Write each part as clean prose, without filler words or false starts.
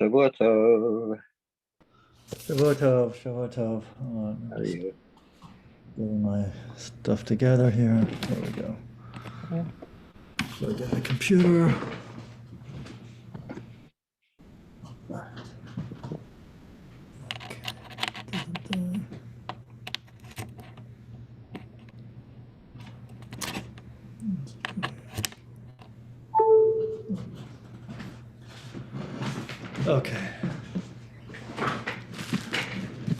Shavua Tov. Shavua Tov, Shavua Tov. How are you? Getting my stuff together here. There we go. Yeah. Plug in the computer. Okay.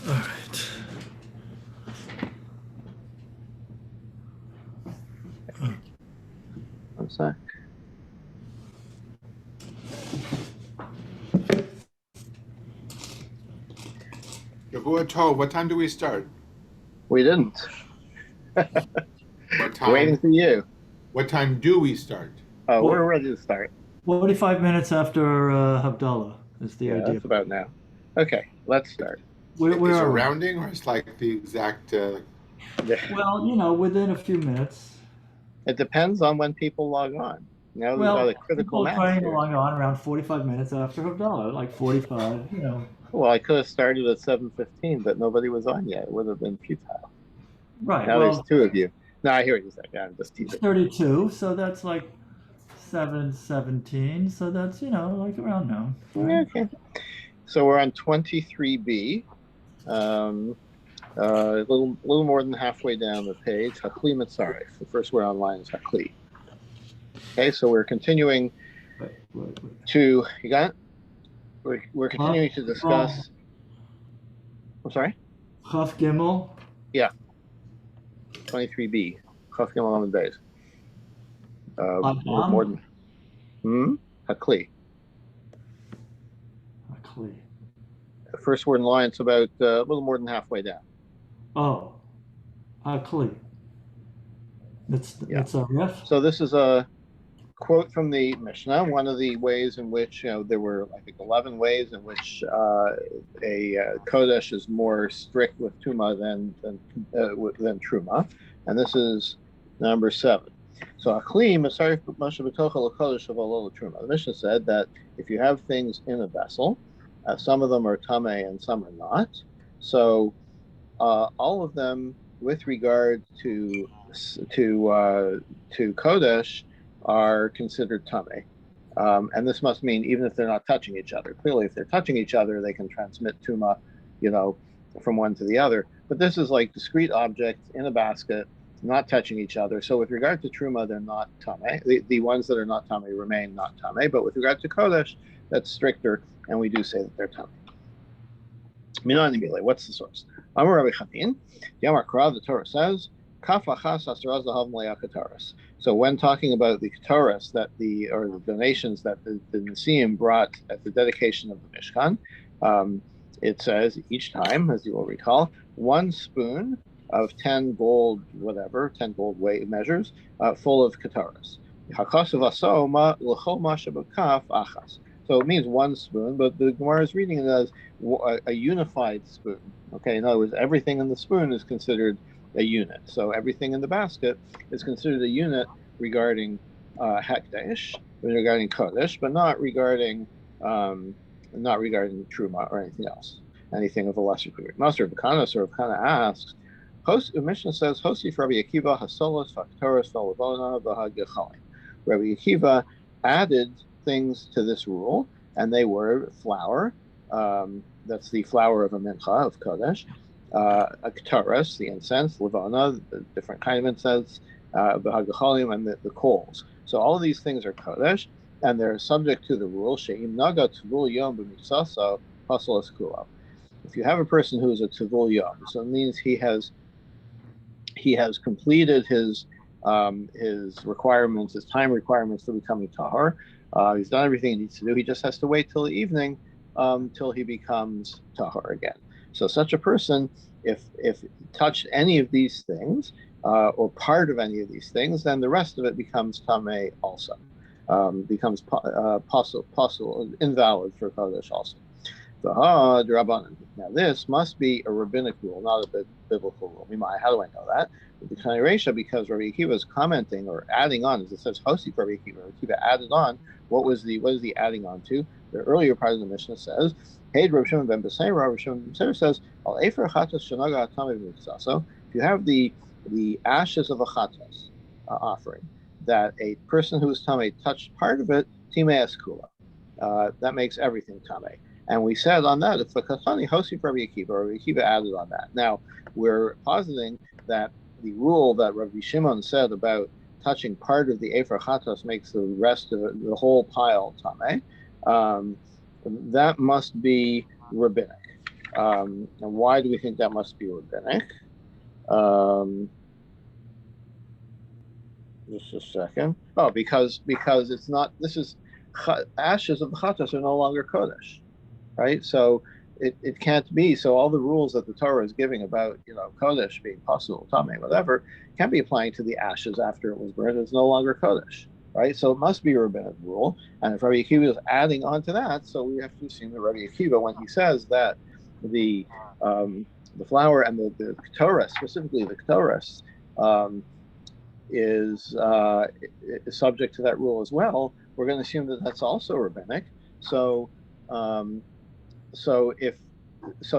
All right. One sec. Shavua Tov, what time do we start? We didn't. What time? Waiting for you. What time do we start? Oh, we're ready to start. 45 minutes after Havdalah is the idea. That's about now. Okay, let's start. Where Is it are we? rounding or it's like the exact? Well, within a few minutes. It depends on when people log on. Now we've got a critical people mass trying to here. log on around 45 minutes after Havdalah, like 45, Well, I could have started at 7:15, but nobody was on yet. It would have been futile. Right. Now there's two of you. No, I hear what you said. Yeah, I'm just teasing. 32, so that's like 7:17, so that's, like around now. Right? Okay. So we're on 23B. A little more than halfway down the page. Hakli Mitzaref. The first word online is Hakli. Okay, so we're continuing to. You got it? We're continuing to discuss. I'm sorry. Chaf Gimel. Yeah. 23B. Chaf Gimel on the days. More than. Hakli. Hakli. The first word in line. It's about a little more than halfway down. Oh, Hakli. It's a riff. So this is a quote from the Mishnah. One of the ways in which there were, I think, 11 ways in which a kodesh is more strict with tuma than truma, and this is number 7. So Akli Masarif Moshe B'tocha L'Kodesh V'Lo L'Truma. The Mishnah said that if you have things in a vessel, some of them are tameh and some are not. So all of them, with regard to kodesh, are considered tameh, and this must mean even if they're not touching each other. Clearly, if they're touching each other, they can transmit tuma, from one to the other. But this is like discrete objects in a basket, not touching each other. So with regard to truma, they're not tameh. The ones that are not tameh remain not tameh. But with regard to kodesh, that's stricter, and we do say that they're tameh. What's the source? Amar Rabbi Chanin, Yamar Kra, the Torah says, Kaf achas asra zahav mle'ah kataras. So when talking about the kataras the donations that the Nesiim brought at the dedication of the Mishkan, it says each time, as you will recall, 1 spoon of 10 gold weight measures full of kataras. Hakasav aso ma l'chol ma shebakaf achas. So it means 1 spoon, but the Gemara is reading it as a unified spoon. Okay, in other words, everything in the spoon is considered a unit. So everything in the basket is considered a unit regarding hekdesh, regarding kodesh, but not regarding truma or anything else, anything of a lesser degree. Master B'kana asks, the Mishnah says, Hosi for Rabbi Akiva hasolos faktoros v'alavona v'hagechalim. Rabbi Akiva added things to this rule, and they were flour. That's the flour of a mincha, of kodesh. A ktaras, the incense, levana, the different kind of incense, v'hagachalim, and the coals. So all of these things are kodesh, and they're subject to the rule she'im naga tavul yom b'mitzasa pasal eskulo. If you have a person who is a tavul yom, so it means he has completed his requirements, his time requirements for becoming tahor. He's done everything he needs to do. He just has to wait till the evening till he becomes tahor again. So such a person, if touched any of these things or part of any of these things, then the rest of it becomes tameh also, becomes possible, invalid for kodesh also. Now this must be a rabbinic rule, not a biblical rule. How do I know that? Because Rabbi Akiva is commenting or adding on, as it says, Hosi for Rabbi Akiva. Rabbi Akiva added on. What is he adding on to? the earlier part of the Mishnah says, "Hey, Rav Shimon ben Beseira," Rav Shimon ben Beseira says, "Al efer chatas shenaga tamei b'mitzasa." If you have the ashes of a chatas offering, that a person who is tamei touched part of it, timei eskula. That makes everything tamei. And we said on that, it's the Katani Hosif Rabbi Akiva. Rabbi Akiva added on that. Now, we're positing that the rule that Rabbi Shimon said about touching part of the Efer Chatos makes the rest of it, the whole pile, Tameh. That must be rabbinic. And why do we think that must be rabbinic? Just a second. Oh, because it's not, this is, ashes of the Chatos are no longer Kodesh. Right, so it can't be. So all the rules that the Torah is giving about Kodesh being possible, Tameh, whatever, can't be applying to the ashes after it was burned. It's no longer Kodesh, right? So it must be a rabbinic rule. And if Rabbi Akiva is adding on to that, so we have to assume that Rabbi Akiva, when he says that the flour and the Ketores, specifically the Ketores, is subject to that rule as well, we're going to assume that that's also rabbinic. So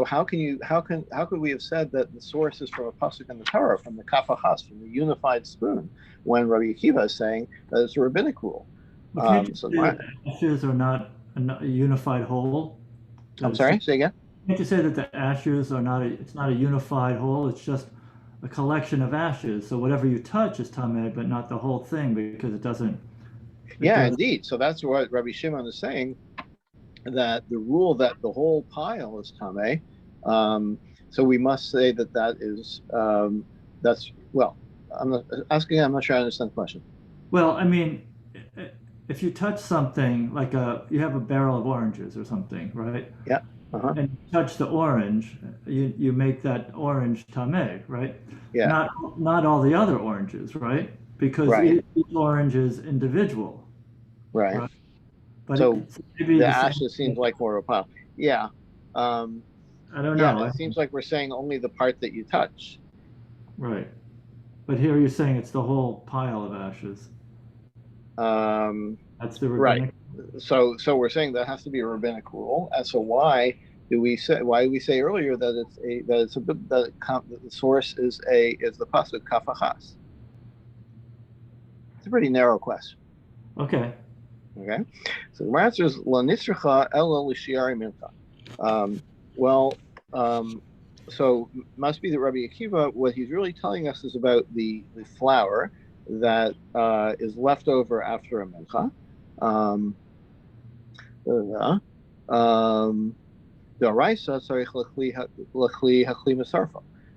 how could we have said that the source is from a pasuk in the Torah, from the kafahas, from the unified spoon, when Rabbi Akiva is saying that it's a rabbinic rule? Ashes are not a unified whole. I'm sorry, say again. Can't you say that the ashes are not it's not a unified whole? It's just a collection of ashes. So whatever you touch is tameh, but not the whole thing, because it doesn't. Indeed. So that's what Rabbi Shimon is saying, that the rule that the whole pile is tameh. So we must say that is that's, well, I'm not sure I understand the question. Well, I mean, if you touch something like you have a barrel of oranges or something, right? Yeah. Uh-huh. And you touch the orange, you make that orange tameh, right? Yeah. Not all the other oranges, right? Because each orange is individual. Right. But so the ashes seems like more of a pile. Yeah. I don't know. Yeah, it seems like we're saying only the part that you touch. Right. But here you're saying it's the whole pile of ashes. That's the rabbinic. Right. So we're saying that has to be a rabbinic rule. And so why do we say earlier that the source is the pasuk kafachas? It's a pretty narrow question. Okay. So the answer is la nitzracha ela l'shiari mincha. So must be that Rabbi Akiva, what he's really telling us is about the flour that is left over after a mincha.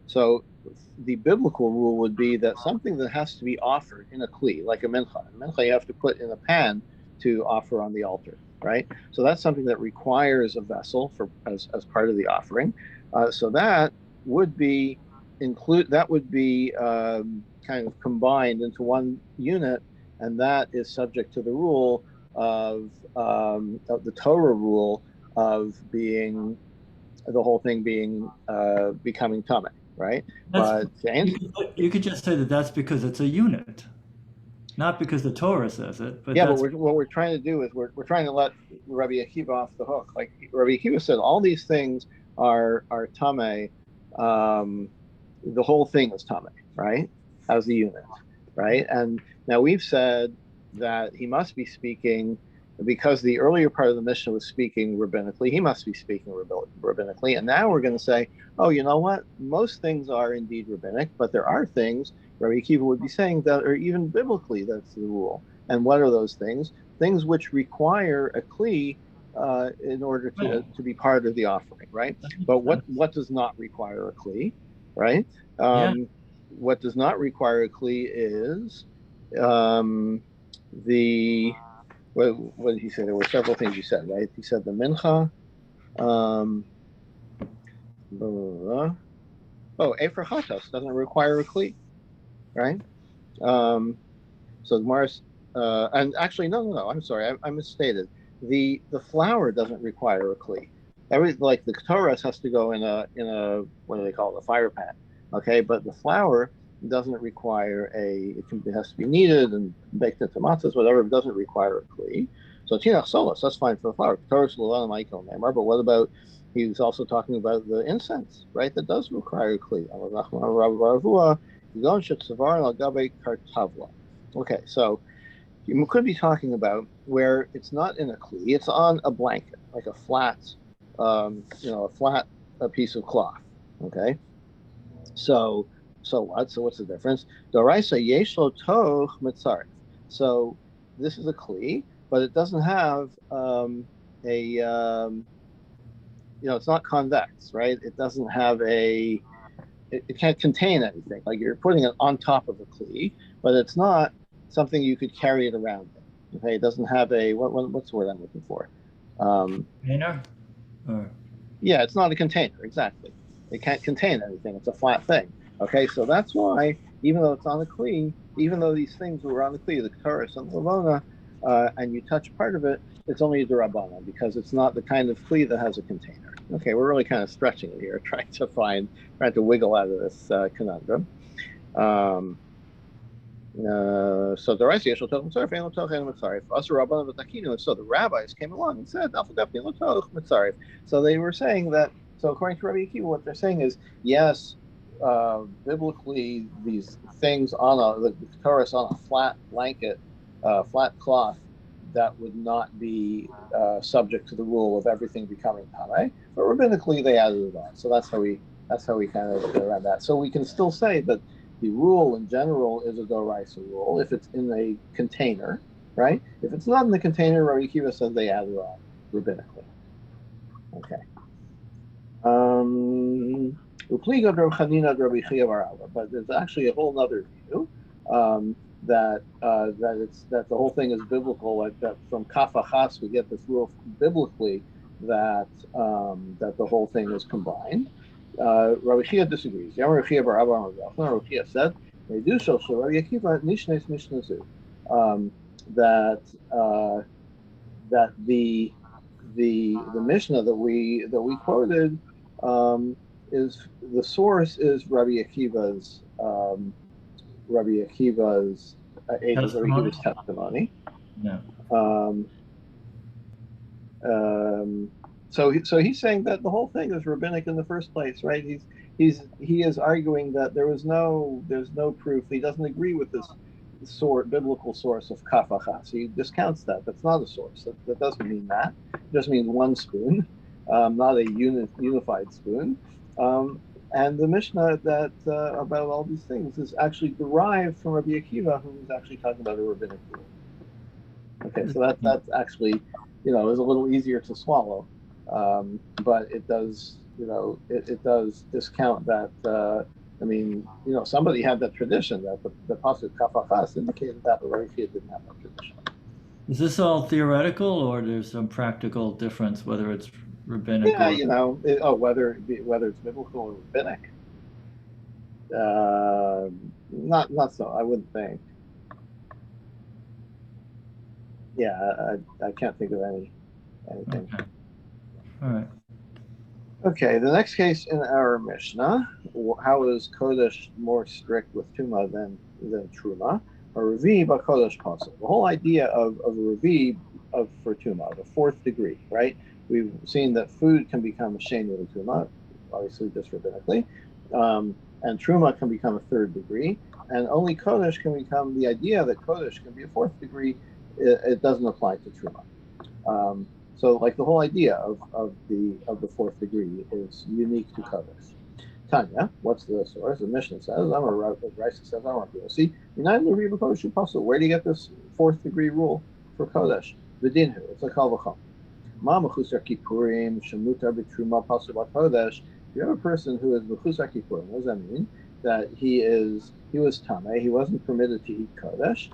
So the biblical rule would be that something that has to be offered in a kli, like a mincha. A mincha you have to put in a pan to offer on the altar, right? So that's something that requires a vessel as part of the offering. So that would be kind of combined into one unit, and that is subject to the rule of the Torah rule of being the whole thing being becoming tameh, right? But you could just say that that's because it's a unit, not because the Torah says it. But but what we're trying to do is we're trying to let Rabbi Akiva off the hook. Like Rabbi Akiva said, all these things are tameh. The whole thing is tameh, right? As a unit, right? And now we've said that he must be speaking, because the earlier part of the Mishnah was speaking rabbinically, he must be speaking rabbinically. And now we're going to say, oh, you know what? Most things are indeed rabbinic, but there are things, Rabbi Akiva would be saying, that are even biblically, that's the rule. And what are those things? Things which require a kli in order to be part of the offering, right? But what does not require a kli, right? What does not require a kli is what did he say? There were several things he said, right? He said the mincha. Efer chatos doesn't require a kli, right? So Gemara's, and actually, no. I'm sorry, I misstated. The flour doesn't require a kli. Like the ketores has to go in a what do they call it, a fire pan, okay? But the flour doesn't require it has to be kneaded and baked into matzahs, whatever. It doesn't require a kli. So tinach solas, that's fine for the flour. But what about? He was also talking about the incense, right? That does require a kli. Okay, so you could be talking about where it's not in a kli, it's on a blanket, like a flat, a piece of cloth. Okay, so what? So what's the difference? Doraisa yeshlo toch mitzaref. So this is a kli, but it doesn't have a it's not convex, right? It doesn't have it can't contain anything. Like you're putting it on top of a kli, but it's not something you could carry it around in. Okay, it doesn't have what's the word I'm looking for? Container? Or Yeah, it's not a container, exactly. It can't contain anything. It's a flat thing. Okay, so that's why, even though it's on the kli, even though these things were on the kli, the Keturis and the Lavona, and you touch part of it, it's only a Durabana because it's not the kind of kli that has a container. Okay, we're really kind of stretching it here, trying to wiggle out of this conundrum. So the Raisi Yeshel Toch Mitzaref, Ein Lo Toch Ein Mitzaref. Asur Rabbanan V'Takinu. So the rabbis came along and said, Alpha Gapni Lo Toch Mitzaref. So they were saying that. So according to Rabbi Akiva, what they're saying is, yes, biblically, these things on the Keturis on a flat blanket, flat cloth, that would not be subject to the rule of everything becoming tamei. But rabbinically, they added it on. So that's how we kind of get around that. So we can still say that the rule in general is a doraisa rule if it's in a container, right? If it's not in the container, Rabbi Akiva says they add it on rabbinically. Okay. But there's actually a whole other view that the whole thing is biblical. Like that from Kafachas we get this rule biblically that the whole thing is combined. Rabbi Chia disagrees. Rabbi Chia said, that the Mishnah that we quoted is the source is Rabbi Akiva's testimony. yeah. So he's saying that the whole thing is rabbinic in the first place, right? He is arguing that there's no proof. He doesn't agree with this biblical source of kafachas. He discounts that. That's not a source. That doesn't mean that. It just means one spoon, not a unified spoon. And the Mishnah that about all these things is actually derived from Rabbi Akiva, who was actually talking about a rabbinic rule. Okay, so that's actually, is a little easier to swallow, but it does, it does discount that. Somebody had that tradition that the pasuk kafachas indicated that, but Rabbi Akiva didn't have that tradition. Is this all theoretical, or there's some practical difference whether it's rabbinic? Yeah, whether it's biblical or rabbinic. Not so. I wouldn't think. Yeah, I can't think of anything. Okay. All right. Okay, the next case in our Mishnah, how is Kodesh more strict with Tuma than Truma? A Revi by Kodesh Pasuk. The whole idea of a Revi for Tuma, the fourth degree, right? We've seen that food can become a Shein with Tuma, obviously just rabbinically, and Truma can become a third degree, and only Kodesh can become, the idea that Kodesh can be a fourth degree, it doesn't apply to Truma. So, like the whole idea of the fourth degree is unique to Kodesh. Tanya, what's the source? The Mishnah says, Raisa says, where do you get this fourth degree rule for Kodesh? V'dinhu, it's a kal v'chol. Ma mechusar kippurim shemutar b'truma pasuk b'kodesh. If you have a person who is mechusar kippurim, what does that mean? That he was tamei, he wasn't permitted to eat Kodesh.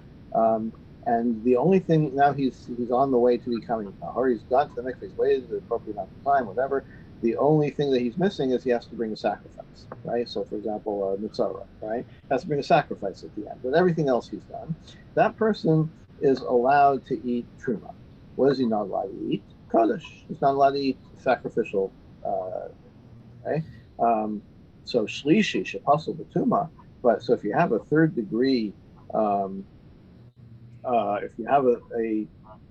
And the only thing, now he's on the way to becoming tahor. He's gone to the mikveh, he's waited the appropriate amount of time, whatever. The only thing that he's missing is he has to bring a sacrifice, right? So, for example, mitzvah, right? Has to bring a sacrifice at the end. But everything else he's done. That person is allowed to eat truma. What is he not allowed to eat? Kodesh. He's not allowed to eat sacrificial, okay? So shlishi shepasul b'tuma. But so if you have a third degree, if you have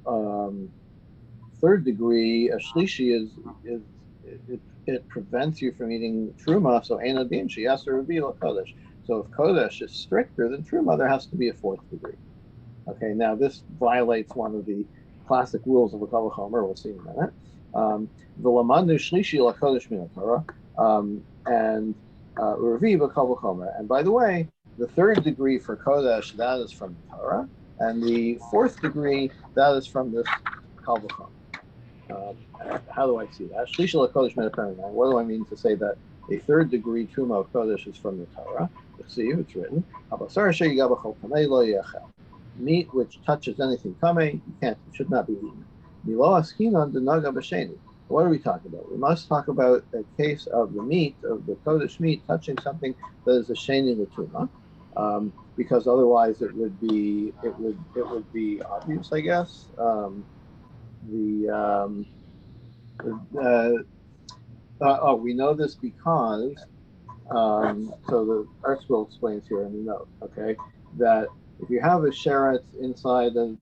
third degree, a shlishi is it prevents you from eating truma. So ein adin sheyas reveal kodesh. So if kodesh is stricter than truma, there has to be a fourth degree. Okay, now this violates one of the classic rules of a kol chomer. We'll see in a minute. The lamanu shlishi lakodesh min Torah and revi b'kol chomer. And by the way, the third degree for kodesh, that is from the Torah, and the fourth degree, that is from this kol chomer. How do I see that? Shlishi lakodesh min Torah. What do I mean to say that a third degree truma of kodesh is from the Torah? See, it's written. Meat which touches anything tamei, you should not be eaten. What are we talking about? We must talk about a case of the meat, of the kodesh meat, touching something that is a sheni l'tuma, because otherwise it would be obvious, I guess. We know this because so the article explains here in the note, okay, that if you have a sheretz inside a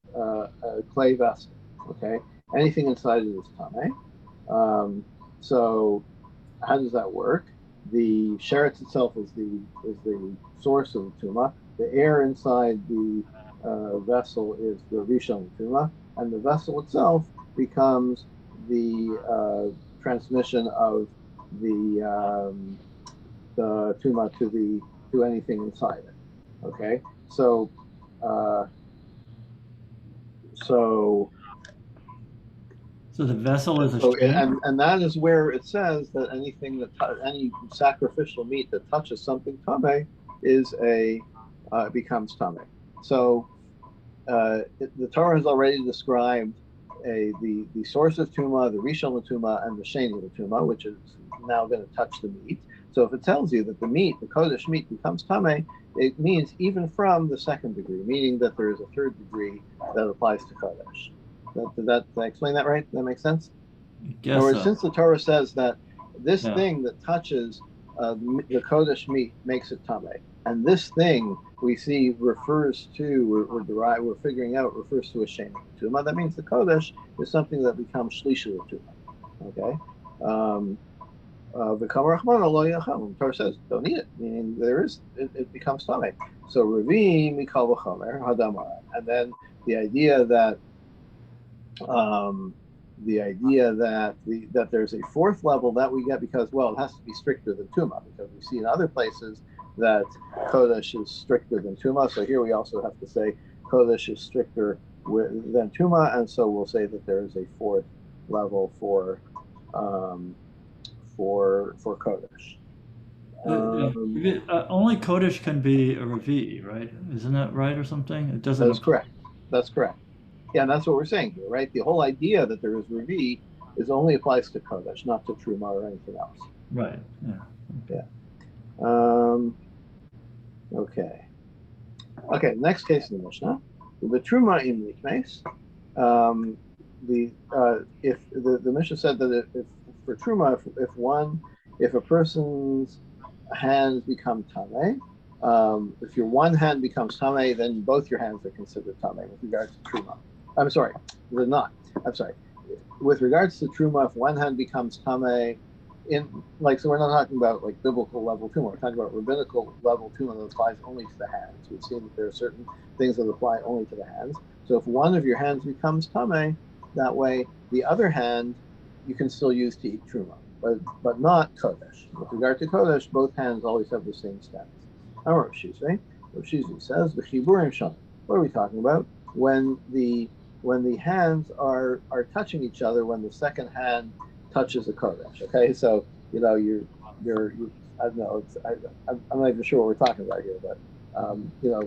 clay vessel, okay, anything inside it is tamei. So how does that work? The sheretz itself is the source of the tuma. The air inside the vessel is the rishon tuma, and the vessel itself becomes the transmission of the tuma to anything inside it. Okay, so the vessel is a and that is where it says that anything that any sacrificial meat that touches something tamei is becomes tamei. So the Torah has already described the source of tuma, the rishon tuma, and the sheni tuma, which is now going to touch the meat. So if it tells you that the meat, the kodesh meat, becomes tamei, it means even from the second degree, meaning that there is a third degree that applies to kodesh. Did I explain that right? That makes sense? In other words, since the Torah says that this thing that touches the kodesh meat makes it tamei, and this thing we see refers to, we're figuring out, refers to a sheni tuma. That means the kodesh is something that becomes shlishi tuma. Okay. The Torah says don't eat it, meaning it becomes tamei. So revi mikol v'chomer hadamar, and then the idea that that there's a fourth level that we get because, well, it has to be stricter than tuma, because we see in other places that kodesh is stricter than tuma. So here we also have to say kodesh is stricter than tuma, and so we'll say that there is a fourth level for kodesh. Only kodesh can be a revi, right? Isn't that right or something? It doesn't. That's correct. That's correct. Yeah, and that's what we're saying here, right? The whole idea that there is revi is only applies to kodesh, not to truma or anything else. Right. Yeah. Okay. Okay. Okay. Next case in the Mishnah, the truma in likmes. If the Mishnah said that if for truma, if a person's hands become tamei, if your one hand becomes tamei, then both your hands are considered tamei with regards to truma. I'm sorry, they're not. I'm sorry. With regards to truma, if one hand becomes tamei, so we're not talking about like biblical level tuma. We're talking about rabbinical level tuma that applies only to the hands. We've seen that there are certain things that apply only to the hands. So if one of your hands becomes tamei, that way the other hand you can still use to eat truma, but not kodesh. With regard to kodesh, both hands always have the same status. Rav Shizvi says the chiburim shana. What are we talking about? When the hands are touching each other, when the second hand touches a kodesh. Okay, so you're I don't know. I'm not even sure what we're talking about here, but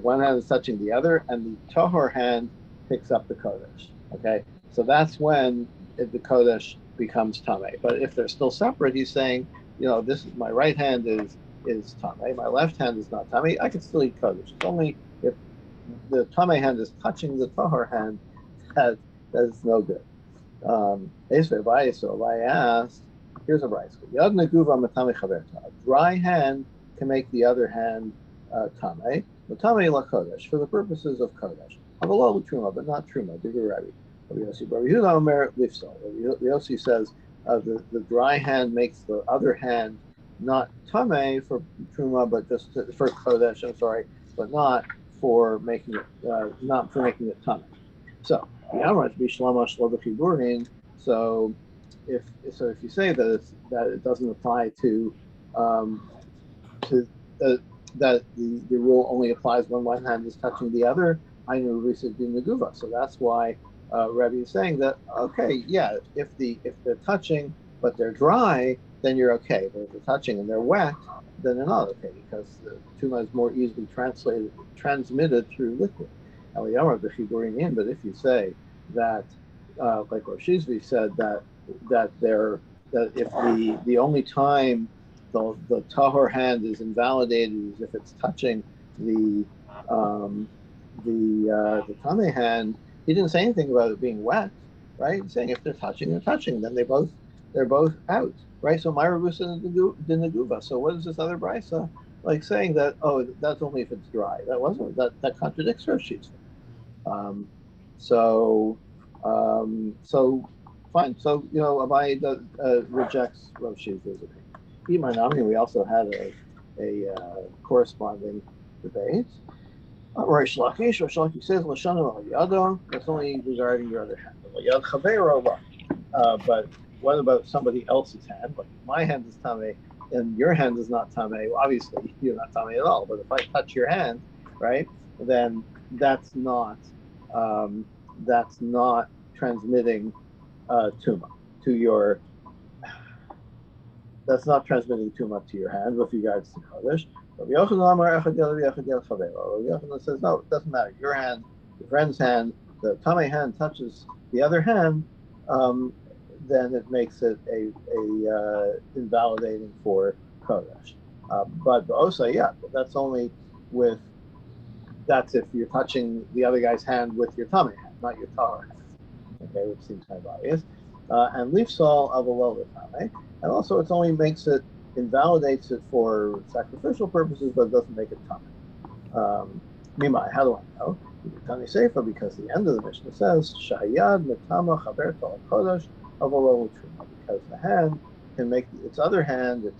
one hand is touching the other, and the tahor hand picks up the kodesh. Okay, so that's when the kodesh becomes tamei. But if they're still separate, he's saying, this is my right hand is tamei, my left hand is not tamei. I can still eat kodesh. It's only if the tamei hand is touching the tahor hand that is no good. So I asked, here's a rice. A dry hand can make the other hand tamei. Tamei la kodesh for the purposes of kodesh. Avalol truma, but not truma. Rabbi Yehuda Omer Lifsal. Rabbi Yossi says the dry hand makes the other hand not tameh for truma, but just for kodesh. I'm sorry, but not for making it tameh. So Yamrat Bishlama Shlobachiburin. So if you say that it doesn't apply to that the rule only applies when one hand is touching the other, I know Risa din Naguva. So that's why Rebbe is saying that okay, yeah, if they're touching but they're dry, then you're okay. But if they're touching and they're wet, then they're not okay because the tuma is more easily transmitted through liquid. But if you say that, like Rosh Shizvi said, that if the only time the tahor hand is invalidated is if it's touching the tameh hand. He didn't say anything about it being wet, right? He's saying if they're touching, then they're both out, right? So Myra Rusa Dinaguva. So what is this other brisa like saying that? Oh, that's only if it's dry. That contradicts Rosh Hashanah. So fine. So Abai rejects Rosh Hashanah's opinion. We also had a corresponding debate. Rish Lakish says Lashana al Yado. That's only regarding your other hand. Yad Chavero. But what about somebody else's hand? Like my hand is tame, and your hand is not tame. Well, obviously, you're not tame at all. But if I touch your hand, right, then that's not transmitting tuma to your. That's not transmitting tuma to your hand with regards to kodesh. Rabbi Yochanan says no, it doesn't matter. Your hand, your friend's hand, the tame hand touches the other hand, then it makes it a invalidating for kodesh. But also, yeah, that's only that's if you're touching the other guy's hand with your tame hand, not your tahor hand. Okay, which seems kind of obvious. And lifsal of a lower tame. And also, it only invalidates it for sacrificial purposes, but it doesn't make it tameh. Mimai, how do I know? Tani Sefer, because the end of the Mishnah says, Shahayad metama chaber tol kodesh avalo truma, because the hand can make its other hand, it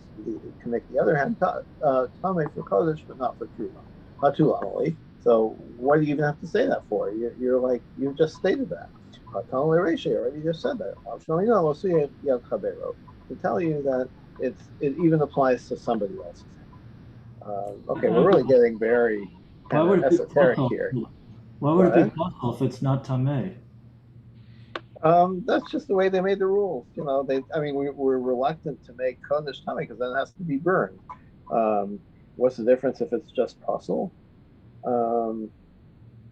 can make the other hand tameh for kodesh, but not for truma. Not too only. So what do you even have to say that for? You're like, you just stated that. Already just said that. To tell you that it even applies to somebody else's hand. Okay, we're really getting very esoteric here. Why would it be possible if it's not tameh? That's just the way they made the rules. We're reluctant to make kodesh tameh because then it has to be burned. What's the difference if it's just puzzle?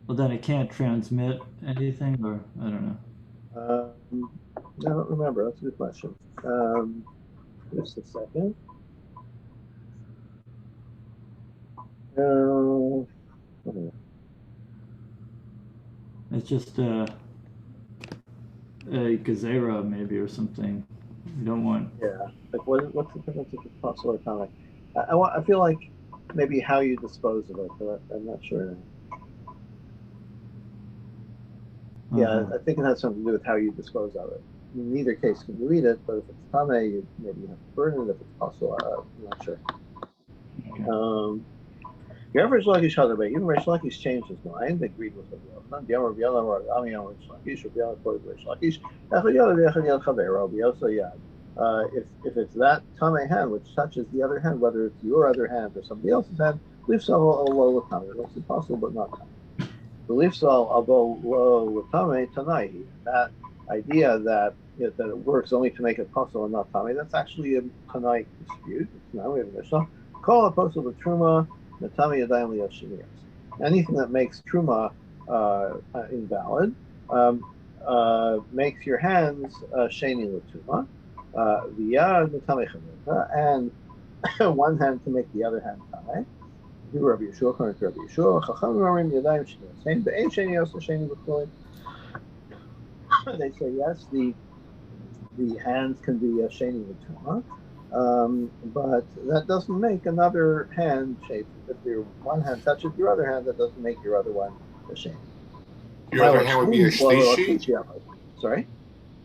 Well, then it can't transmit anything, or I don't know. I don't remember. That's a good question. Just a second. It's just a gezerah maybe or something. You don't want. Yeah. Like what's the difference if it's puzzle or comic? I feel like maybe how you dispose of it, but I'm not sure. Yeah, I think it has something to do with how you dispose of it. In neither case can you eat it, but if it's tameh, maybe you have to burn it. If it's puzzle, I'm not sure. Okay. The average Lakish had a even Rish Lakish changed his mind. They agreed with Rabbi Yochanan. The Amar B'Yala or Ami Amar Rish Lakish or B'Yala quoted Rish Lakish. Echad Yada V'Echad Yad Chavero B'Yosa Yad. If it's that tameh hand which touches the other hand, whether it's your other hand or somebody else's hand, leave some low with tameh. It makes it possible, but not tameh. The leaf saw although low with tameh tonight. That idea that it works only to make it possible and not tameh, that's actually a tonight dispute. Now we have a Mishnah. Call a postal with truma. Anything that makes truma invalid makes your hands sheni l'tuma. And one hand to make the other hand tameh. Rabbi Yeshua, according to Rabbi Yeshua, they say yes, the hands can be sheni l'tuma. But that doesn't make another hand shape. If your one hand touches your other hand, that doesn't make your other one a shame. Your other hand would be a shlishi? Sorry?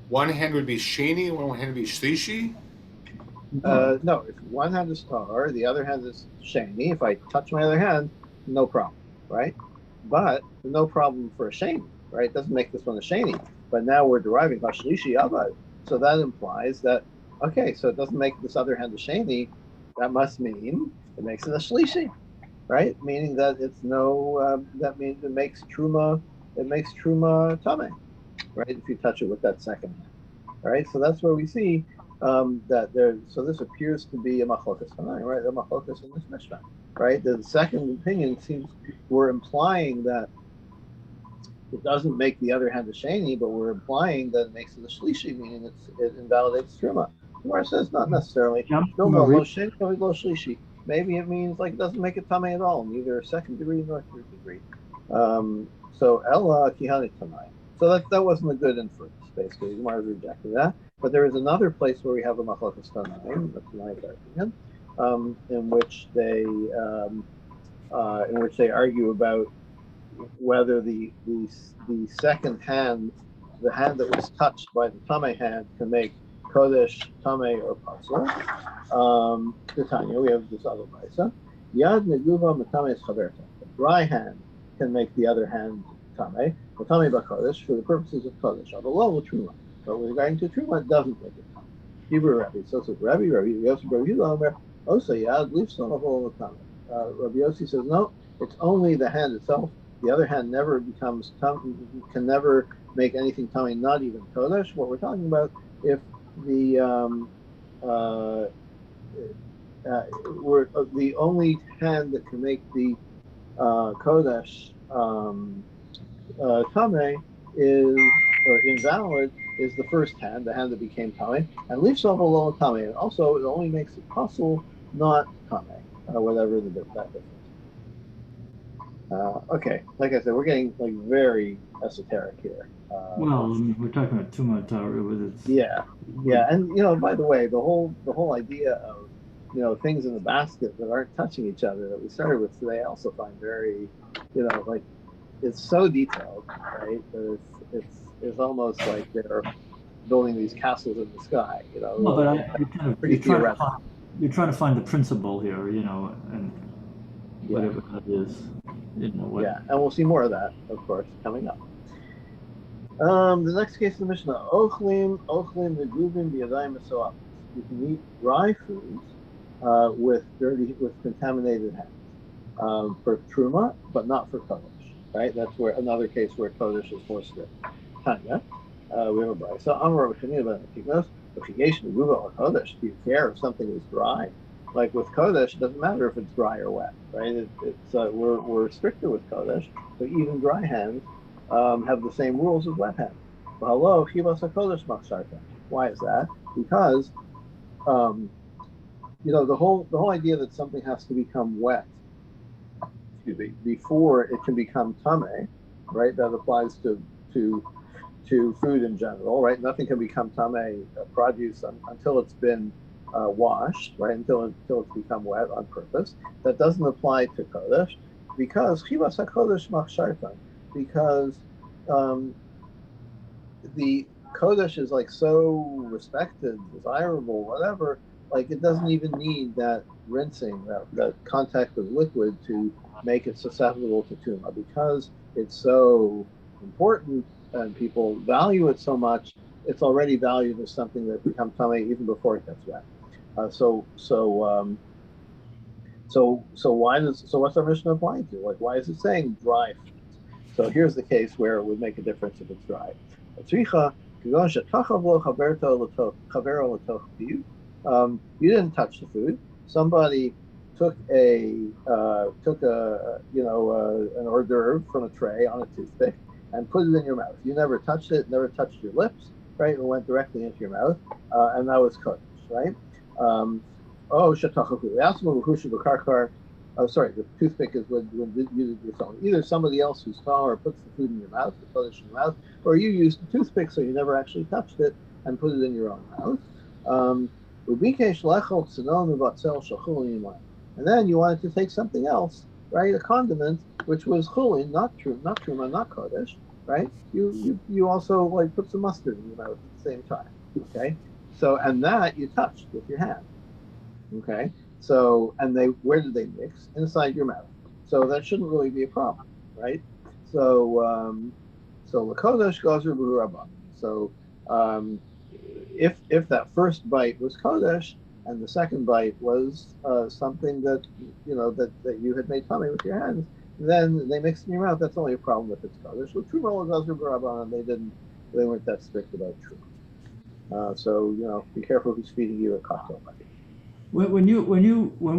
One hand would be sheni, one hand would be shlishi? No, if one hand is tahor, the other hand is sheni. If I touch my other hand, no problem, right? But no problem for a sheni, right? It doesn't make this one a sheni. But now we're deriving hashlishi avad. So that implies that, okay, so it doesn't make this other hand a sheni. That must mean it makes it a shlishi, right? Meaning that it's no, that means it makes truma tame, right? If you touch it with that second hand, right? So that's where we see that there. So this appears to be a machlokas tanaim, right? A machlokas in this mishnah, right? The second opinion seems we're implying that it doesn't make the other hand a sheni, but we're implying that it makes it a shlishi, meaning it invalidates truma. Gemara says not necessarily. No, lo sheni, no lo shlishi. Maybe it means like it doesn't make it tame at all, neither second degree nor third degree. So ella kihani tanaim. So that wasn't a good inference, basically. Gemara rejected that. But there is another place where we have a machlokas tanaim, that's my argument, in which they argue about whether the second hand, the hand that was touched by the tame hand, can make kodesh, tame, or pasul. Tanya, we have this other brisa. Yad neguva matame chaverta. The dry hand can make the other hand tame. Matame b'kodesh for the purposes of kodesh. Although truma, but with regard to truma, it doesn't make it tame. Hebrew Rabbi. So it's Rabbi Yosef Rabbi Yudah. Also yad leaves some of all the tame. Rabbi Yossi says no. It's only the hand itself. The other hand never becomes can never make anything tame, not even kodesh. What we're talking about, if the we're the only hand that can make the kodesh tame is or invalid is the first hand, the hand that became tame, and leaves off a low tame. And also, it only makes it pasul, not tame, whatever that difference. Okay, like I said, we're getting like very esoteric here. Well, we're talking about Tumah Torah with its. Yeah, and by the way, the whole idea of things in the basket that aren't touching each other that we started with today, I also find very, like it's so detailed, right? That it's almost like they're building these castles in the sky, No, but you're trying to find the principle here, and whatever that is. Yeah, and we'll see more of that, of course, coming up. The next case in the Mishnah, Ochlim neguvim b'yadayim meso'af. You can eat dry foods with contaminated hands for truma, but not for kodesh. Right? That's where another case where kodesh is more strict. Tanya, we have a brayso. So Amar Rabbi Chanina ben Akiknos, v'chigesh neguva or kodesh. Do you care if something is dry? Like with kodesh, it doesn't matter if it's dry or wet, right? We're stricter with kodesh, but even dry hands have the same rules as wet hands. Why is that? Because the whole idea that something has to become wet, before it can become tame, right? That applies to food in general, right? Nothing can become tame produce until it's been washed, right? Until it's become wet on purpose. That doesn't apply to kodesh because chivas hakodesh machshartan. Because the kodesh is like so respected, desirable, whatever. Like it doesn't even need that rinsing, that contact with liquid to make it susceptible to tuma, because it's so important and people value it so much. It's already valued as something that becomes tame even before it gets wet. So what's our Mishnah applying to? Like, why is it saying dry foods? So here's the case where it would make a difference if it's dry. You didn't touch the food. Somebody took an hors d'oeuvre from a tray on a toothpick and put it in your mouth. You never touched it, never touched your lips, right? It went directly into your mouth, and that was kodesh, right? The toothpick is when you use your phone. Either somebody else who saw or puts the food in your mouth, the kodesh in your mouth, or you used the toothpick so you never actually touched it and put it in your own mouth. And then you wanted to take something else, right? A condiment, which was chulin, not truma, not kodesh, right? You also like put some mustard in your mouth at the same time, okay? So and that you touched with your hand, okay? So and they where did they mix? Inside your mouth. So that shouldn't really be a problem, right? So so lakodesh gozer b'rabban. So if that first bite was kodesh and the second bite was something that that you had made tummy with your hands, then they mixed in your mouth. That's only a problem if it's kodesh. With truma gozer b'rabban, they weren't that strict about truma. So be careful who's feeding you a cocktail party. When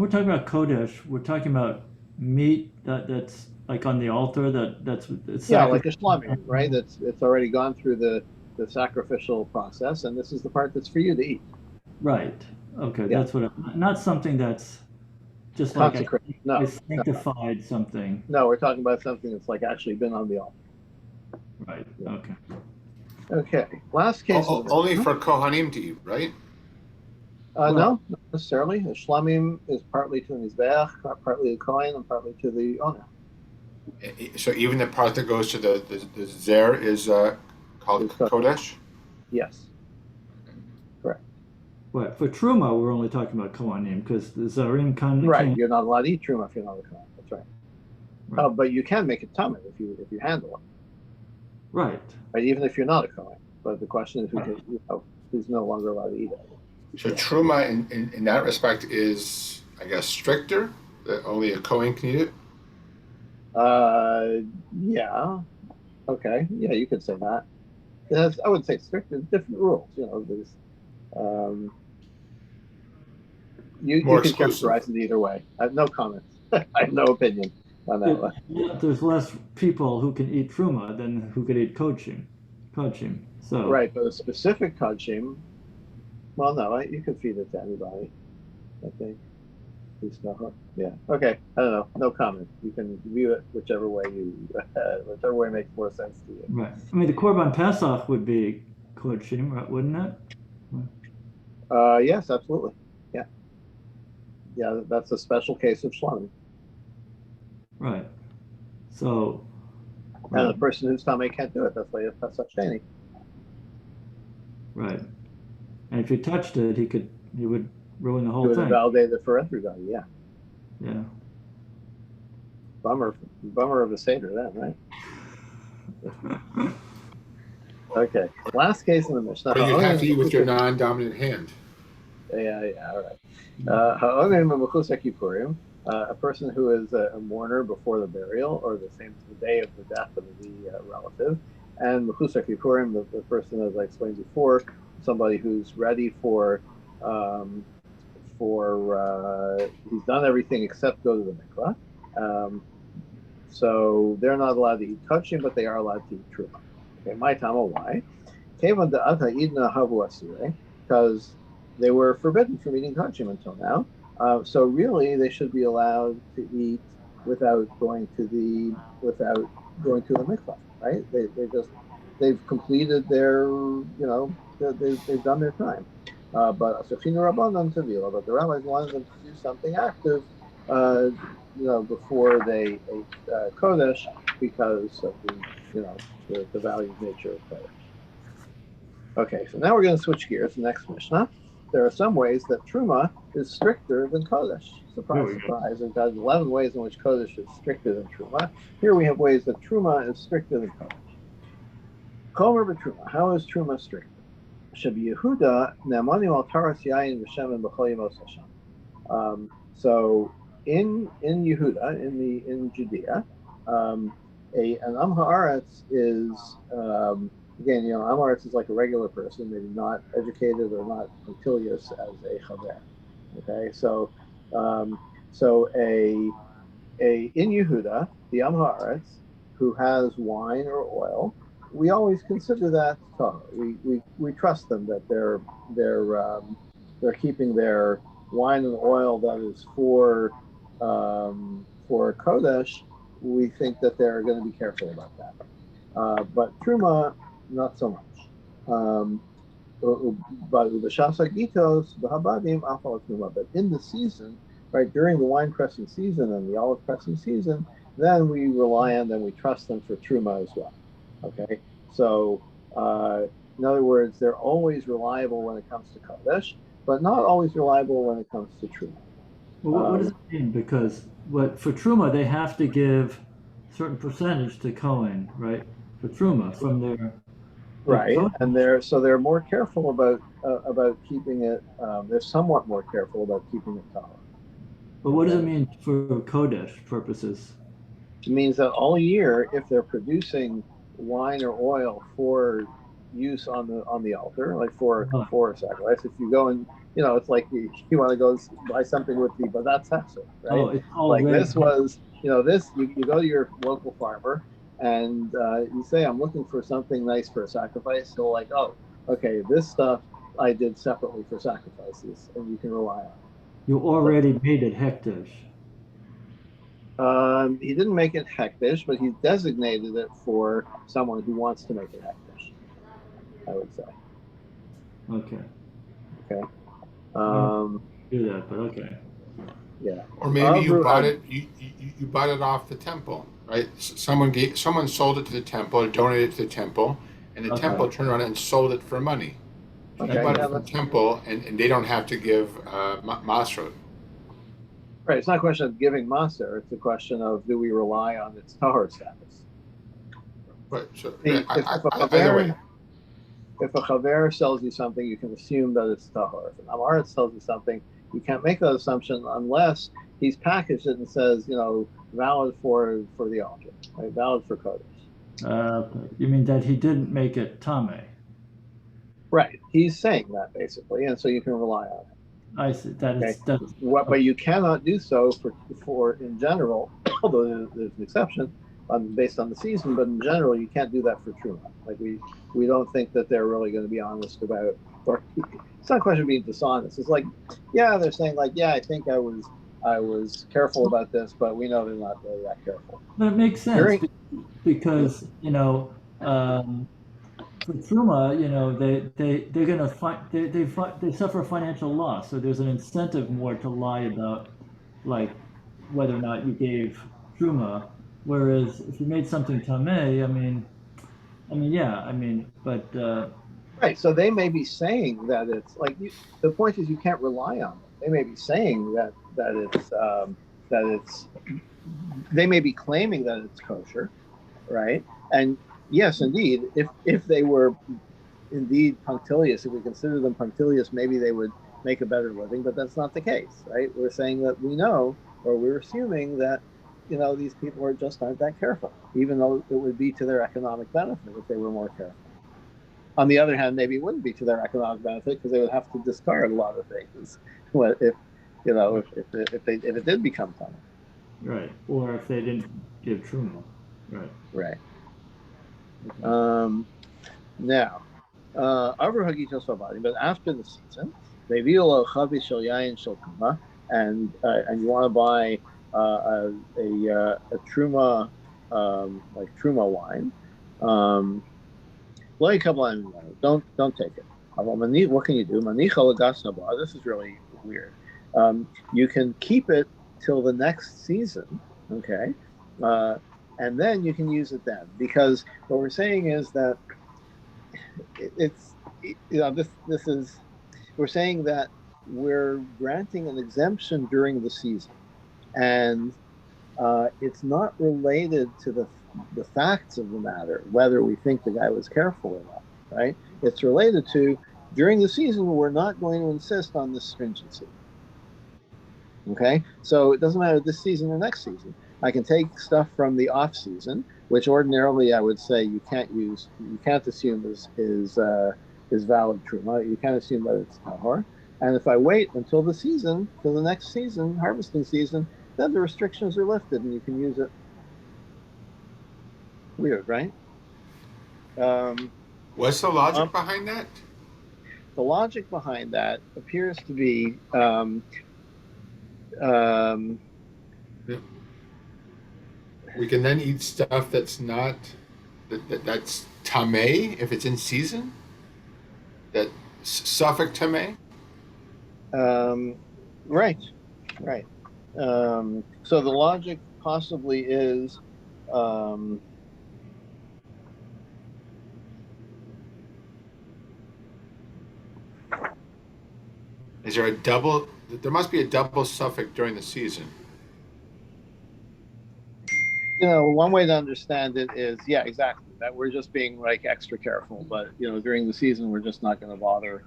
we're talking about kodesh, we're talking about meat that's like on the altar that's it's Yeah, like a sacrificed. shlamim, right? It's already gone through the sacrificial process, and this is the part that's for you to eat. Right. Okay, Yeah, that's what not something that's just like consecrated. I No, no, no, sanctified something. no. We're talking about something that's like actually been on the altar. Right. Yeah. Okay. Okay. Last case of the Only for Kohanim to eat, right? Well, no, not necessarily. The shlamim is partly to the mizbeach, partly the kohen, and partly to the owner. So even the part that goes to the zer is called It's kodesh. Kodesh? Yes, correct. but for truma, we're only talking about kohanim because the zarim Right. can't. You're not allowed to eat truma if you're not a kohen. That's right. Right. But you can make it tummy if you handle it. Right. Right, even if you're not a kohen. But the question is who's no longer allowed to eat it. So Truma in that respect is, I guess, stricter, that only a Kohen can eat it? Yeah. Okay. Yeah, you could say that. I would say strict. There's different rules. There's you More can exclusive. characterize it either way. I have no comments. I have no opinion on that one. There's less people who can eat truma than who could eat kochim. So Right, but a specific kachim, well, no, you can feed it to anybody. I think. Yeah. Okay. I don't know. No comment. You can view it whichever way makes more sense to you. right. I mean, the korban pesach would be kochim, right, wouldn't it? Yes, absolutely. Yeah. Yeah, that's a special case of shlamim. Right. So. And the person whose tummy can't do it, that's why it's Pesach Sheni. Right. And if he touched it, he would ruin the whole He would thing. invalidate it for everybody. Yeah. Yeah. Bummer of a Seder then, right? Okay. Last case in the Mishnah. But you'd have to eat with your non-dominant hand. Yeah, all right. Ha'onim b'mechusek Yippurim, a person who is a mourner before the burial or the day of the death of the relative, and mechusek Yippurim, the person, as I explained before, somebody who's ready for he's done everything except go to the mikvah. So they're not allowed to eat kachim, but they are allowed to eat truma. Okay, my tama, why? Because they were forbidden from eating kachim until now. So really, they should be allowed to eat without going to the mikvah, right? They've completed their they've done their time. But the rabbis wanted them to do something active, before they ate kodesh because of the valued nature of kodesh. Okay, so now we're going to switch gears. The next Mishnah. There are some ways that truma is stricter than kodesh. Surprise, surprise. We've got 11 ways in which kodesh is stricter than truma. Here we have ways that truma is stricter than kodesh. Chomer b'truma. How is truma stricter? Shabi Yehuda ne'amani al taras yayin v'shem and b'chol yemos Hashem. So in Yehuda, in Judea, an Am Haaretz is again, Am Haaretz is like a regular person, maybe not educated or not punctilious as a chaver. Okay, so in Yehuda, the Am Haaretz who has wine or oil, we always consider that tahor. We trust them that they're keeping their wine and oil that is for kodesh. We think that they're going to be careful about that. But truma, not so much. But in the season, right, during the wine pressing season and the olive pressing season, then we rely on them, we trust them for truma as well. Okay, so in other words, they're always reliable when it comes to Kodesh, but not always reliable when it comes to Truma. Well, what does Um, it mean? Because what for Truma they have to give certain percentage to Cohen, right? For Truma from their, but right, and Kodesh. they're more careful about keeping it. They're somewhat more careful about keeping it tahor. But what does it Okay, mean for Kodesh purposes? it means that all year, if they're producing wine or oil for use on the altar, like Oh, for a sacrifice, if you go and it's like you want to go buy something with the but that's hexer, right? oh, it's Like already. this was this you go to your local farmer and you say I'm looking for something nice for a sacrifice. So like, oh, okay, this stuff I did separately for sacrifices, and you can rely on it. You So already made it hektish. he didn't make it hektish, but he designated it for someone who wants to make it hektish, I would say. Okay. Okay. I don't Um, do that, but okay. yeah. Or maybe you Avru bought Hag- it. You bought it off the temple, right? Someone sold it to the temple, or donated it to the temple, and the Okay. temple turned around and sold it for money. You okay. bought Yeah. it from the temple, and they don't have to give masrot. Right. It's not a question of giving maser. It's a question of do we rely on its tahor status. But so yeah, See, if a either way, chaver sells you something, you can assume that it's tahor. If an amaretz sells you something, you can't make that assumption unless he's packaged it and says, valid for the altar, right? Valid for kodesh. You mean that he didn't make it tame? Right. He's saying that basically, and so you can rely on it. I see. Okay. That's But okay. you cannot do so for in general, although there's an exception based on the season. But in general, you can't do that for truma. Like we don't think that they're really going to be honest about, or it's not a question of being dishonest. It's like, yeah, they're saying like, yeah, I think I was careful about this, but we know they're not really that careful. But it makes sense During because for Truma, they're gonna find they suffer financial loss, so there's an incentive more to lie about like whether or not you gave Truma. Whereas if you made something Tameh, yeah, but Right. So they may be saying that it's like the point is you can't rely on them. They may be saying that it's they may be claiming that it's kosher, right? And yes, indeed, if they were indeed punctilious, if we consider them punctilious, maybe they would make a better living, but that's not the case, right? We're saying that we know, or we're assuming that these people just aren't that careful, even though it would be to their economic benefit if they were more careful. On the other hand, maybe it wouldn't be to their economic benefit because they would have to discard a lot of things. What if if it did become tunnel? right, or if they didn't give Truma, right? Right. Okay. Now, Avru Hagitos Vavadi, but after the season, they view chavi shel yain shel truma, and you want to buy a truma like truma wine. Like don't take it. What can you do? This is really weird. You can keep it till the next season, okay, uh, and then you can use it then. Because what we're saying is that it's this is we're saying that we're granting an exemption during the season, and it's not related to the facts of the matter, whether we think the guy was careful or not, right? It's related to during the season, we're not going to insist on this stringency. Okay, so it doesn't matter this season or next season. I can take stuff from the off season, which ordinarily I would say you can't use, you can't assume is valid truma. You can't assume that it's tahor. And if I wait until the season, till the next season, harvesting season, then the restrictions are lifted and you can use it. Weird, right? what's the Um, logic behind that? the logic behind that appears to be um, We can then eat stuff that's not that's tameh if it's in season. That suffix tameh. um, right, right. So the logic possibly is um, Is there a double? There must be a double suffix during the season. One way to understand it is, yeah, exactly, that we're just being like extra careful, but during the season we're just not going to bother.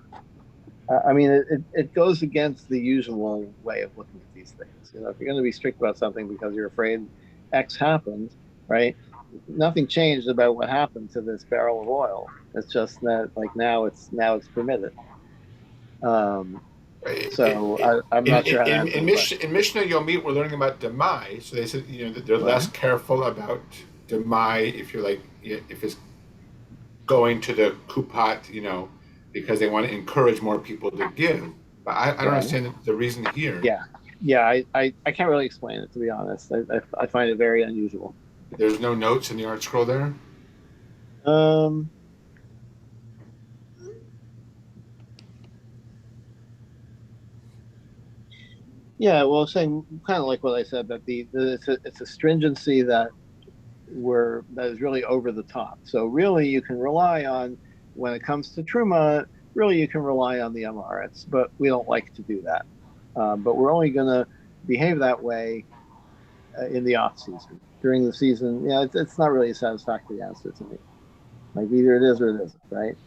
I mean, it goes against the usual way of looking at these things. If you're going to be strict about something because you're afraid X happened, right? Nothing changed about what happened to this barrel of oil. It's just that like now it's permitted. Um, so I'm not sure how to answer the question. In Mishnah Yomit, we're learning about demai. So they said that they're less Right. careful about demai if you're like if it's going to the kupat, because they want to encourage more people to give. But I don't Right. understand the reason here. Yeah. I can't really explain it, to be honest. I find it very unusual. There's no notes in the art scroll there. Um, yeah, well, saying kind of like what I said, that it's a stringency that is really over the top. So really, you can rely on, when it comes to truma, really you can rely on the Amoritz, but we don't like to do that. But we're only going to behave that way in the off season. During the season, yeah, it's not really a satisfactory answer to me. Like either it is or it isn't, right?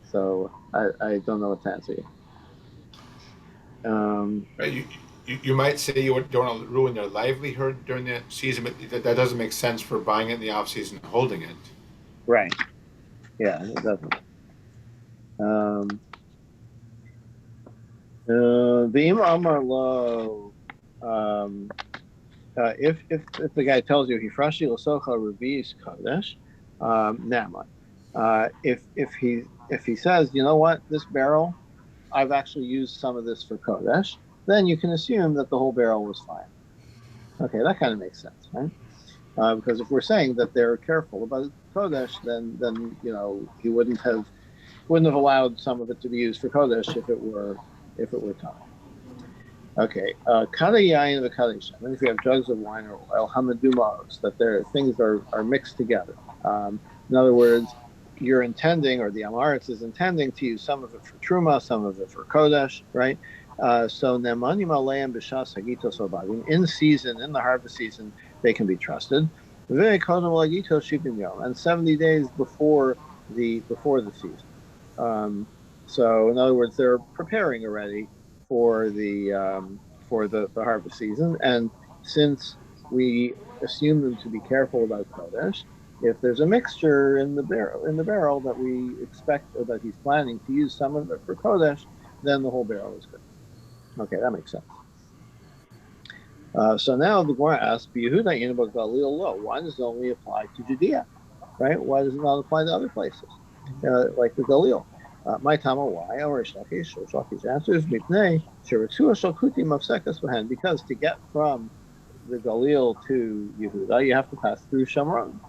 So I don't know what to answer you. Right? You might say you don't want to ruin their livelihood during that season, but that doesn't make sense for buying it in the off season and holding it. Right. Yeah, it doesn't. The Amar Lo, if the guy tells you Hifrashi Lasocha Revis Kodesh, Naman. If he says, you know what, this barrel, I've actually used some of this for Kodesh, then you can assume that the whole barrel was fine. Okay, that kind of makes sense, right? Because if we're saying that they're careful about Kodesh, then he wouldn't have allowed some of it to be used for Kodesh if it were time. Okay, Kada Yain and Kada Shem. And if you have jugs of wine or oil, Hamadumos, that things are mixed together. In other words, you're intending, or the Amaretz is intending, to use some of it for Truma, some of it for Kodesh, right? So Nemanim Aleim B'Shas Hagitos Obagim, in season, in the harvest season, they can be trusted. And 70 days before the season. So in other words, they're preparing already for the harvest season, and since we assume them to be careful about Kodesh, if there's a mixture in the barrel that we expect, or that he's planning to use some of it for Kodesh, then the whole barrel is good. Okay, that makes sense. So now the Gemara asks, Yehuda Yinabak Galil Lo, why does it only apply to Judea? Right? Why does it not apply to other places? Like the Galil. My Tama, why? Or Shakish answers, Mipnei, Shiratua Shalkuti Mafsekas Vahan, because to get from the Galil to Yehuda, you have to pass through Shamron,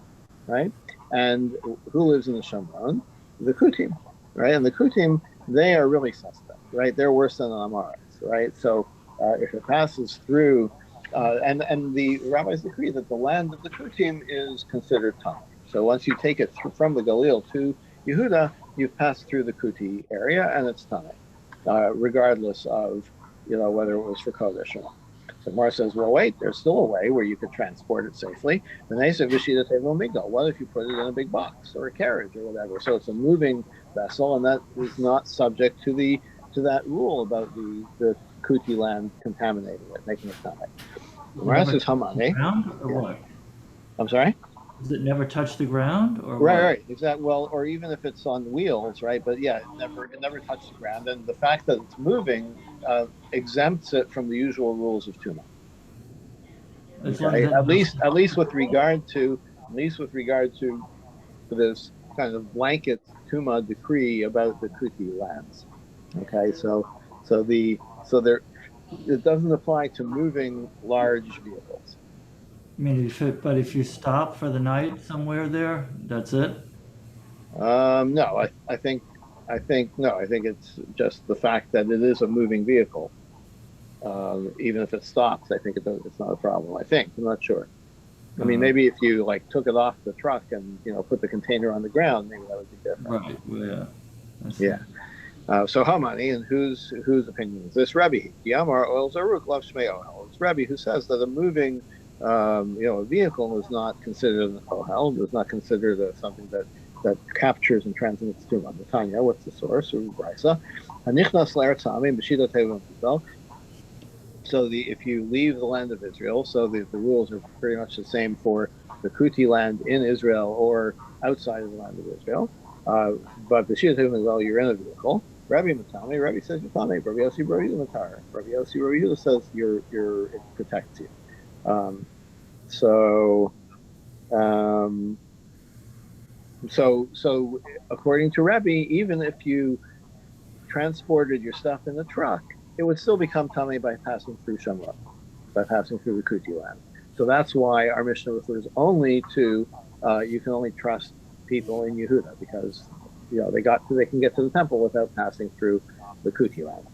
right? And who lives in the Shamron? The Kutim, right? And the Kutim, they are really suspect, right? They're worse than the Amaretz, right? So if it passes through, and the rabbis agree that the land of the Kutim is considered Tanai. So once you take it from the Galil to Yehuda, you've passed through the Kuti area, and it's Tanai, regardless of whether it was for Kodesh or not. So Mar says, well, wait, there's still a way where you could transport it safely. And they said, Vishita Tevo Migdal. What if you put it in a big box or a carriage or whatever? So it's a moving vessel, and that is not subject to that rule about the Kuti land contaminating it, making it Tanai. Mar says, Hamane. What? I'm sorry? Does it never touch the ground, or right, exactly. Well, or even if it's on wheels, right? But yeah, it never touched the ground, and the fact that it's moving exempts it from the usual rules of tuma. Okay, at least with regard to this kind of blanket tuma decree about the Kuti lands. Okay, so there, it doesn't apply to moving large vehicles. I mean, if you stop for the night somewhere there, that's it. No, I think no. I think it's just the fact that it is a moving vehicle. Even if it stops, I think it's not a problem. I think, I'm not sure. I mean, maybe if you like took it off the truck and put the container on the ground, maybe that would be different. Right. Well, yeah. Yeah. So Hamani, and whose opinion is this? Rebbe. Yamar oil zaruk love shmei ohel. It's Rebbe who says that a moving, a vehicle is not considered an ohel, is not considered something that captures and transmits to on the Tanya. What's the source? Brisa. Hanichnas l'eretzami b'shita tevim. So if you leave the land of Israel, so the rules are pretty much the same for the Kuti land in Israel or outside of the land of Israel. But the Shia is, well, you're in a vehicle. Rabbi Matami, Rabbi says Matami, Rabbi Yossi, Rabbi Matar. Rabbi Yossi, Rabbi says it protects you. So according to Rabbi, even if you transported your stuff in a truck, it would still become tummy by passing through Shamra, by passing through the Kuti land. So that's why our Mishnah refers only to you can only trust people in Yehuda because they can get to the temple without passing through the Kuti land.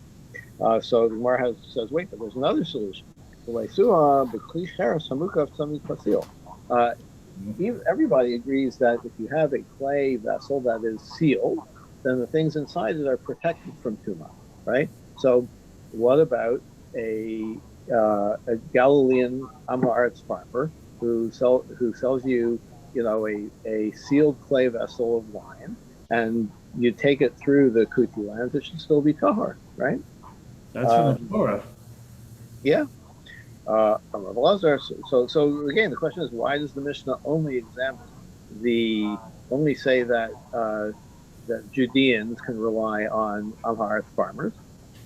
So the Gemara says, wait, but there's another solution. Everybody agrees that if you have a clay vessel that is sealed, then the things inside it are protected from tumah, right? So what about a Galilean Am Haaretz farmer who sells you, a sealed clay vessel of wine, and you take it through the Kuti lands? It should still be tahor, right? That's from the Torah. Yeah. So again, the question is, why does the Mishnah only say that that Judeans can rely on Am Haaretz farmers,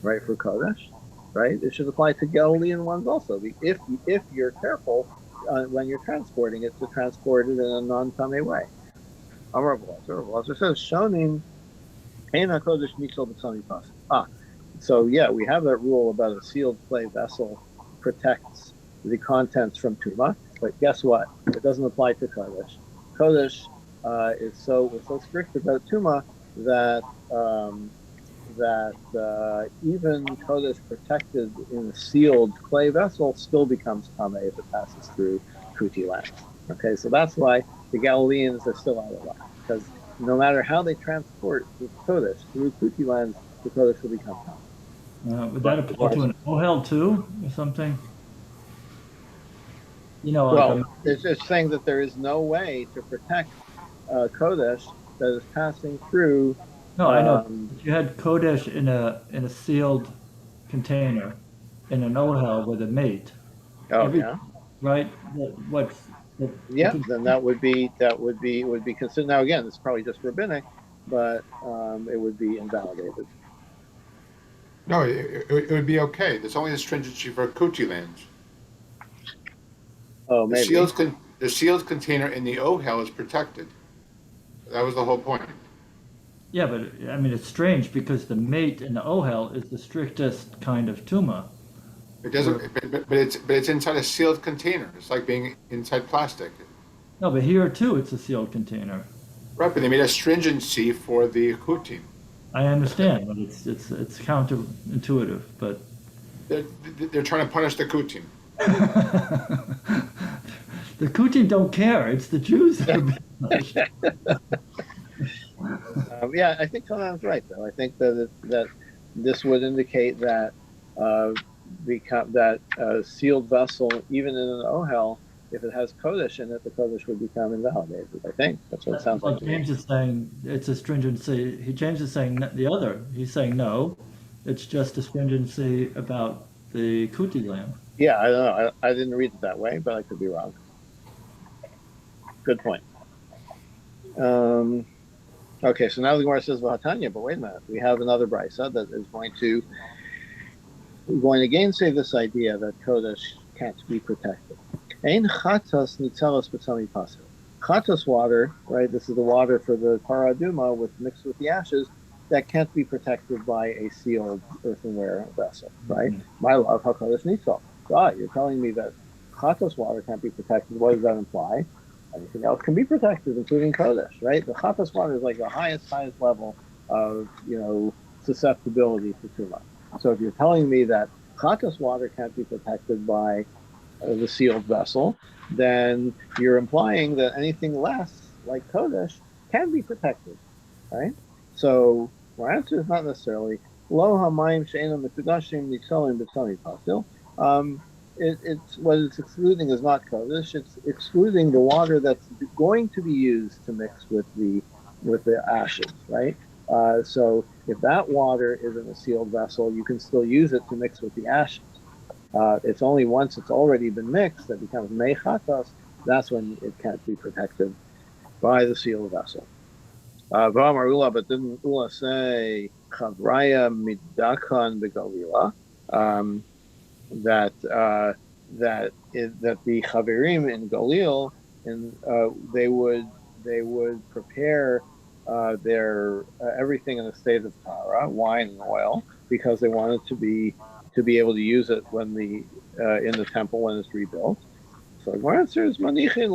right, for Kodesh, right? It should apply to Galilean ones also. If you're careful when you're transporting it, to transport it in a non-tamei way. Amar Blazer says, Shonim Ein HaKodesh Nitzol B'Tzami Pas. So yeah, we have that rule about a sealed clay vessel protects the contents from Tumah, but guess what? It doesn't apply to Kodesh. Kodesh we're so strict about Tumah that even Kodesh protected in a sealed clay vessel still becomes Tameh if it passes through Kuti land. Okay, so that's why the Galileans are still out of luck, because no matter how they transport the Kodesh through Kuti lands, the Kodesh will become Tameh. Would that apply to an ohel too, or something? It's saying that there is no way to protect Kodesh that is passing through. No, I know. If you had Kodesh in a sealed container in an ohel with a mate. Yeah. Right. Then that would be considered. Now again, it's probably just rabbinic, but it would be invalidated. No, it would be okay. There's only a stringency for Kuti lands. Oh, maybe. The sealed container in the ohel is protected. That was the whole point. Yeah, but I mean, it's strange because the mate in the ohel is the strictest kind of tumah. It doesn't, but it's inside a sealed container. It's like being inside plastic. No, but here too, it's a sealed container. Right, but they made a stringency for the Kutim. I understand, but it's counterintuitive. But they're trying to punish the Kutim. The Kutim don't care. It's the Jews that are being punished. Yeah, I think Conan's right, though. I think that this would indicate that a sealed vessel, even in an ohel, if it has Kodesh in it, the Kodesh would become invalidated. I think that's what it sounds like. James is saying it's a stringency. James is saying the other. He's saying no, it's just a stringency about the Kuti lamb. Yeah, I don't know. I didn't read it that way, but I could be wrong. Good point. Okay, so now the Gemara says Vahatanya, but wait a minute. We have another brisa that is going to gainsay this idea that Kodesh can't be protected. Ein chatas nitzalas b'tzami pasul. Chatas water, right? This is the water for the paraduma mixed with the ashes that can't be protected by a sealed earthenware vessel, right? Mm-hmm. My love, how Kodesh nitzal. You're telling me that chatas water can't be protected. What does that imply? Anything else can be protected, including Kodesh, right? The chatas water is like the highest level of, susceptibility to tumah. So if you're telling me that chatas water can't be protected by the sealed vessel, then you're implying that anything less, like Kodesh, can be protected, right? So Our answer is not necessarily. Lo hamayim she'enam mikudashim nitzolim b'tzami pasil. It's what it's excluding is not kodesh. It's excluding the water that's going to be used to mix with the ashes, right? So if that water is in a sealed vessel, you can still use it to mix with the ashes. It's only once it's already been mixed that becomes mechatos. That's when it can't be protected by the sealed vessel. V'amar Ula, but didn't Ula say chavraya midakan begalila? That the chaverim in Galil, and they would prepare their everything in a state of tara, wine and oil, because they wanted to be able to use it when in the temple when it's rebuilt. So the answer is manichin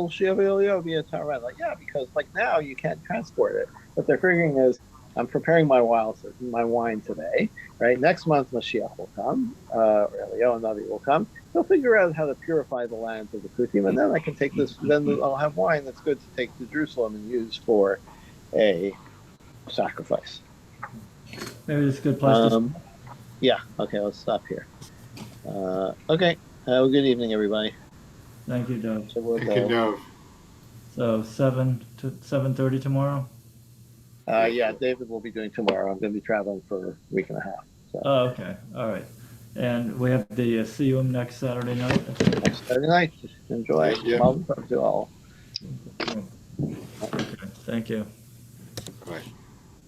like, yeah, because like now you can't transport it. What they're figuring is, I'm preparing my wine today, right? Next month Mashiach will come, or Eliyahu and Navi will come. They'll figure out how to purify the land of the Kutim, and then I can take this. Then I'll have wine that's good to take to Jerusalem and use for a sacrifice. Maybe it's a good place to. Yeah. Okay. Let's stop here. Okay. Have a good evening, everybody. Thank you, Doug. So 7 to 7:30 tomorrow. Yeah, David will be doing tomorrow. I'm going to be traveling for a week and a half. So. Oh, okay. All right. And we have the Siyum next Saturday night. Next Saturday night. Enjoy. Yeah. Welcome to all. Okay. Thank you.